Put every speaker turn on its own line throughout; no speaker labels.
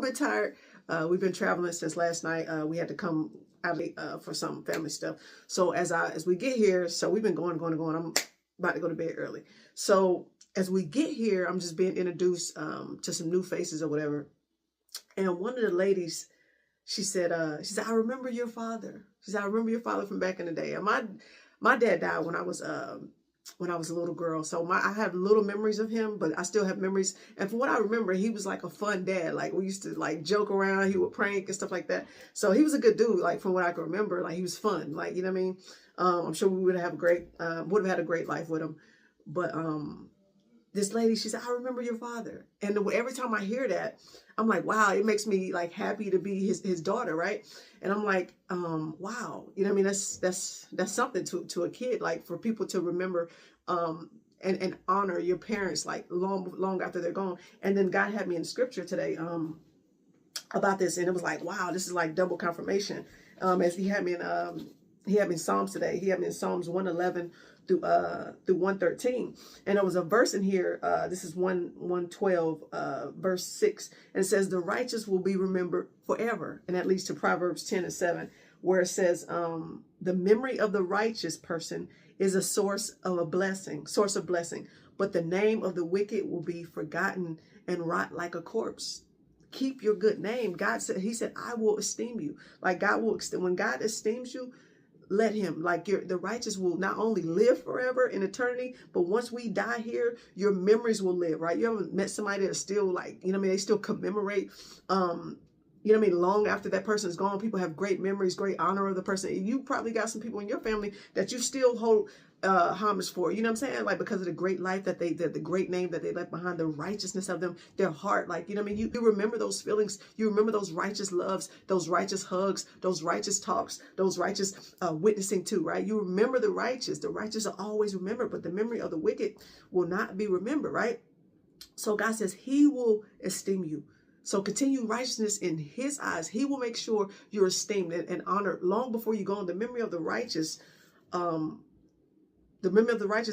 bit tired. We've been traveling since last night. We had to come out for some family stuff. So as we get here, so we've been going. I'm about to go to bed early. So as we get here, I'm just being introduced to some new faces or whatever. And one of the ladies, she said, I remember your father. She said, I remember your father from back in the day. And my dad died when I was a little girl. So I have little memories of him, but I still have memories. And from what I remember, he was like a fun dad. Like we used to like joke around. He would prank and stuff like that. So he was a good dude. Like from what I can remember, like he was fun. Like, you know what I mean? I'm sure we would have had a great life with him. But this lady, she said, I remember your father. And every time I hear that, I'm like, wow, it makes me like happy to be his daughter, right? And I'm like, wow, you know what I mean? That's something to a kid, like for people to remember and honor your parents like long after they're gone. And then God had me in scripture today about this, and it was like, wow, this is like double confirmation. As he had me in Psalms today. He had me in Psalms 111 through 113. And there was a verse in here, this is 112, verse 6, and it says, the righteous will be remembered forever. And that leads to Proverbs 10:7, where it says, the memory of the righteous person is a source of blessing, but the name of the wicked will be forgotten and rot like a corpse. Keep your good name. God said, he said, I will esteem you. Like God will, when God esteems you, let him, like the righteous will not only live forever in eternity, but once we die here, your memories will live, right? You ever met somebody that's still like, you know what I mean? They still commemorate, you know what I mean? Long after that person's gone, people have great memories, great honor of the person. You probably got some people in your family that you still hold homage for, you know what I'm saying? Like because of the great life that the great name that they left behind, the righteousness of them, their heart, like, you know what I mean? You remember those feelings, you remember those righteous loves, those righteous hugs, those righteous talks, those righteous witnessing too, right? You remember the righteous are always remembered, but the memory of the wicked will not be remembered, right? So God says he will esteem you. So continue righteousness in his eyes. He will make sure you're esteemed and honored long before you go on. The memory of the righteous,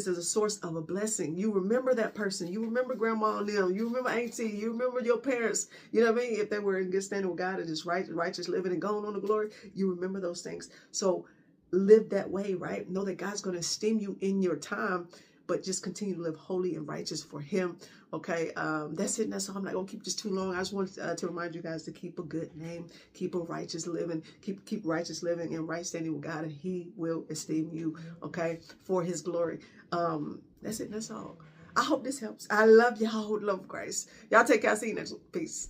is a source of a blessing. You remember that person. You remember grandma and them. You remember auntie. You remember your parents. You know what I mean? If they were in good standing with God and just righteous living and going on to glory, you remember those things. So live that way, right? Know that God's going to esteem you in your time, but just continue to live holy and righteous for him. Okay, that's it. And that's all. I'm not going to keep this too long. I just want to remind you guys to keep a good name, keep a righteous living, keep righteous living and right standing with God, and he will esteem you, okay, for his glory. That's it. That's all. I hope this helps. I love y'all with love of Christ. Y'all take care. See you next week. Peace.